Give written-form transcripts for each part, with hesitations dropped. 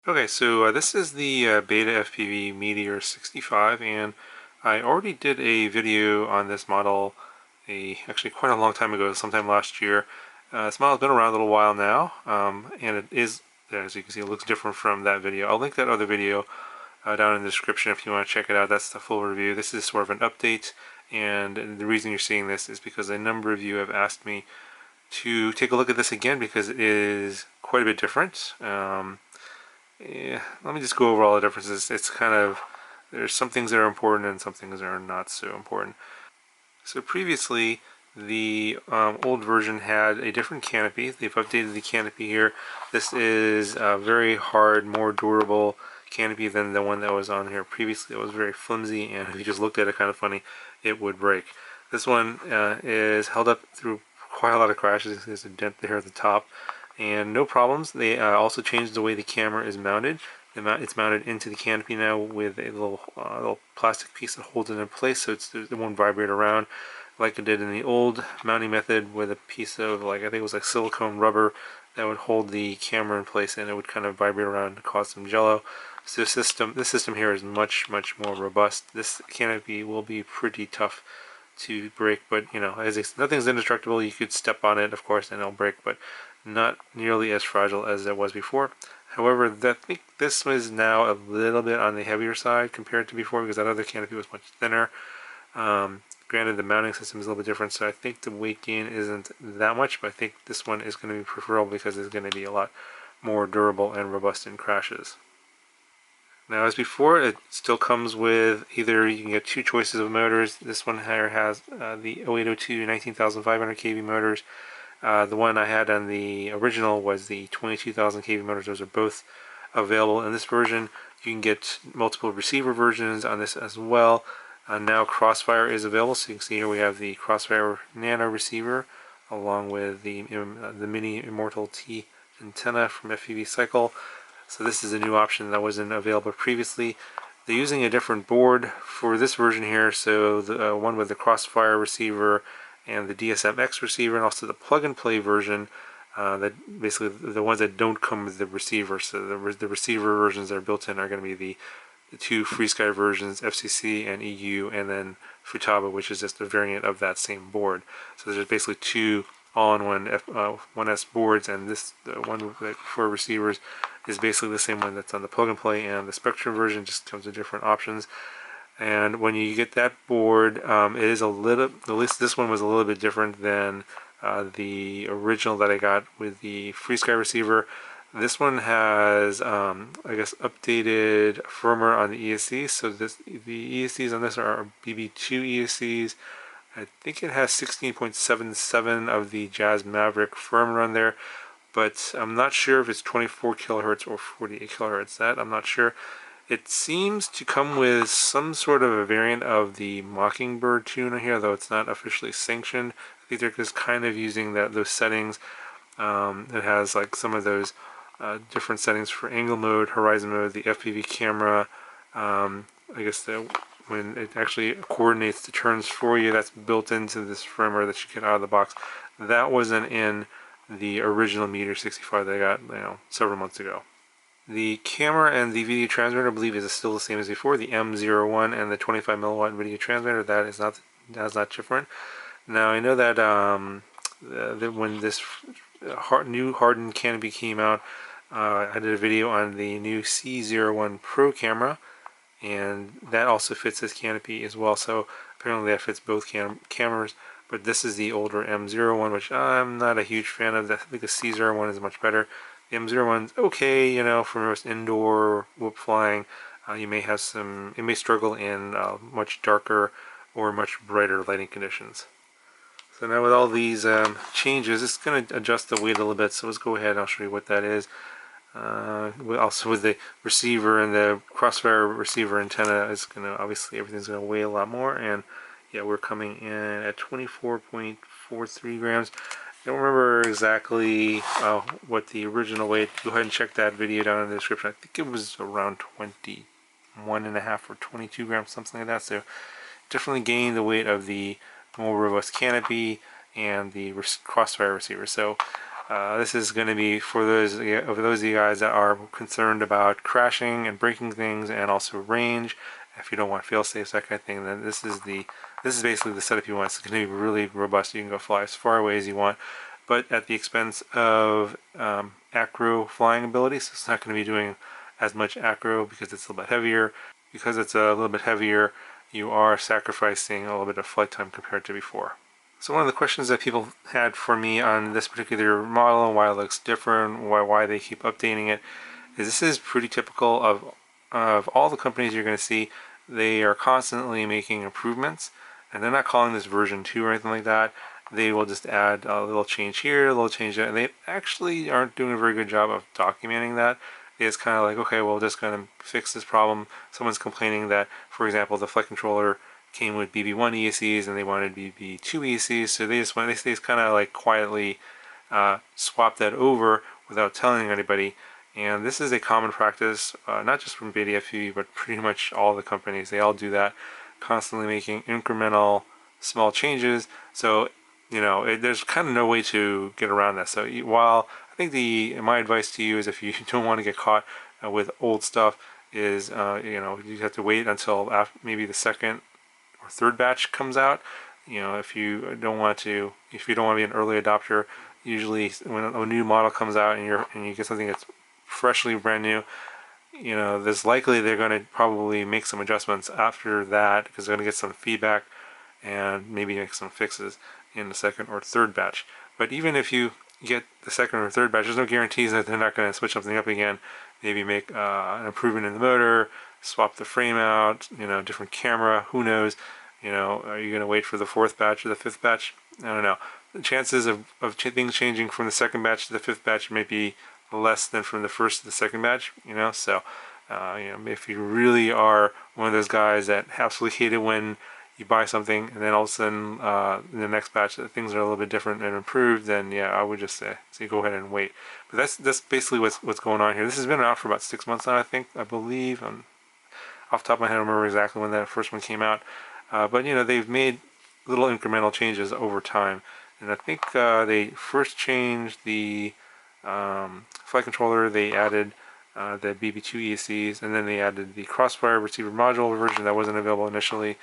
Okay, so this is the BetaFPV Meteor65, and I already did a video on this model actually quite a long time ago, sometime last year. This model's been around a little while now, and it is, as you can see, it looks different from that video. I'll link that other video down in the description if you want to check it out. That's the full review. This is sort of an update, and the reason you're seeing this is because a number of you have asked me to take a look at this again because it is quite a bit different. Yeah, let me just go over all the differences. It's kind of, there's some things that are important and some things that are not so important. So previously, the old version had a different canopy. They've updated the canopy here. This is a very hard, more durable canopy than the one that was on here previously. It was very flimsy, and if you just looked at it kind of funny, it would break. This one is held up through quite a lot of crashes. There's a dent there at the top, and no problems. They also changed the way the camera is mounted. It's mounted into the canopy now with a little plastic piece that holds it in place, so it won't vibrate around like it did in the old mounting method with a piece of, like, I think it was like silicone rubber that would hold the camera in place, and it would kind of vibrate around and cause some jello. So this system here is much more robust. This canopy will be pretty tough to break, but you know, nothing's indestructible. You could step on it, of course, and it'll break, but not nearly as fragile as it was before. However, I think this was now a little bit on the heavier side compared to before, because that other canopy was much thinner. Granted, the mounting system is a little bit different, so I think the weight gain isn't that much, but I think this one is going to be preferable because it's going to be a lot more durable and robust in crashes. Now, as before, it still comes with either, you can get two choices of motors. This one here has the 0802 19,500 kV motors. The one I had on the original was the 22,000 kV motors. Those are both available in this version. You can get multiple receiver versions on this as well. Now Crossfire is available, so you can see here we have the Crossfire Nano receiver along with the Mini Immortal T antenna from FPV Cycle. So this is a new option that wasn't available previously. They're using a different board for this version here, so the one with the Crossfire receiver and the DSM-X receiver, and also the plug-and-play version, that basically the ones that don't come with the receiver. So the receiver versions that are built in are going to be the two FreeSky versions, FCC and EU, and then Futaba, which is just a variant of that same board. So there's basically two all-in-one 1S boards, and this one for receivers is basically the same one that's on the plug-and-play, and the Spectrum version just comes with different options. And when you get that board, it is a little, at least this one was a little bit different than the original that I got with the FreeSky receiver. This one has, I guess, updated firmware on the ESC. So the ESCs on this are BB2 ESCs. I think it has 16.77 of the Jazz Maverick firmware on there, but I'm not sure if it's 24 kilohertz or 48 kilohertz. That I'm not sure. It seems to come with some sort of a variant of the Mockingbird tuner here, though it's not officially sanctioned. I think they're just kind of using those settings. It has like some of those different settings for angle mode, horizon mode, the FPV camera. I guess when it actually coordinates the turns for you, that's built into this firmware that you get out of the box. That wasn't in the original Meteor65 that I got, several months ago. The camera and the video transmitter, I believe, is still the same as before. The M01 and the 25 milliwatt video transmitter, that's not different. Now I know that when this new hardened canopy came out, I did a video on the new C01 Pro camera, and that also fits this canopy as well. So apparently that fits both cameras. But this is the older M01, which I'm not a huge fan of. I think the C01 is much better. The M01's okay, for most indoor whoop flying. You may have it may struggle in much darker or much brighter lighting conditions. So now with all these changes, it's going to adjust the weight a little bit. So let's go ahead and I'll show you what that is. Also with the receiver and the Crossfire receiver antenna, it's going to, obviously everything's going to weigh a lot more. And yeah, we're coming in at 24.43 grams. I don't remember exactly what the original weight. Go ahead and check that video down in the description. I think it was around 21.5 or 22 grams, something like that. So definitely gained the weight of the more robust canopy and the Crossfire receiver. So This is going to be for those of you guys that are concerned about crashing and breaking things, and also range. If you don't want fail-safes, that kind of thing, then this is basically the setup you want. It's going to be really robust. You can go fly as far away as you want, but at the expense of acro flying ability. So it's not going to be doing as much acro because it's a little bit heavier. Because it's a little bit heavier, you are sacrificing a little bit of flight time compared to before. So one of the questions that people had for me on this particular model and why it looks different, why they keep updating it, is this is pretty typical of all the companies you're going to see. They are constantly making improvements, and they're not calling this version 2 or anything like that. They will just add a little change here, a little change there, and they actually aren't doing a very good job of documenting that. It's kind of like, okay, well, just going to fix this problem. Someone's complaining that, for example, the flight controller came with BB1 ESCs and they wanted BB2 ESCs, so they just kind of like quietly swap that over without telling anybody. And this is a common practice, not just from BetaFPV, but pretty much all the companies. They all do that, constantly making incremental small changes. So, you know, there's kind of no way to get around that. So while I think my advice to you is, if you don't want to get caught with old stuff, is you know, you have to wait until after maybe the second or third batch comes out. You know, if you don't want to be an early adopter, usually when a new model comes out and you get something that's freshly brand new, you know, there's likely they're going to probably make some adjustments after that, because they're going to get some feedback and maybe make some fixes in the second or third batch. But even if you get the second or third batch, there's no guarantees that they're not going to switch something up again. Maybe make an improvement in the motor, swap the frame out, you know, different camera, who knows. You know, are you going to wait for the fourth batch or the fifth batch? I don't know. The chances of things changing from the second batch to the fifth batch may be less than from the first to the second batch, you know. So you know, if you really are one of those guys that absolutely hate it when you buy something and then all of a sudden in the next batch things are a little bit different and improved, then yeah, I would just say go ahead and wait. But that's basically what's going on here. This has been out for about 6 months now, I believe. Off the top of my head, I don't remember exactly when that first one came out. But you know, they've made little incremental changes over time. And I think they first changed the flight controller. They added the BB2 ESCs, and then they added the Crossfire receiver module version that wasn't available initially.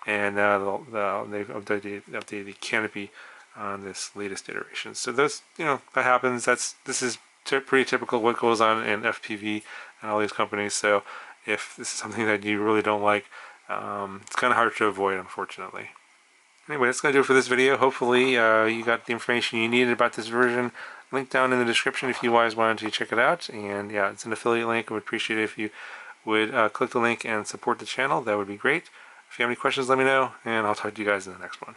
And they've updated the canopy on this latest iteration. So those, you know, that happens. This is pretty typical what goes on in FPV and all these companies. So if this is something that you really don't like, it's kind of hard to avoid, unfortunately. Anyway, that's going to do it for this video. Hopefully you got the information you needed about this version. Link down in the description if you guys wanted to check it out. And yeah, it's an affiliate link. I would appreciate it if you would click the link and support the channel. That would be great. If you have any questions, let me know, and I'll talk to you guys in the next one.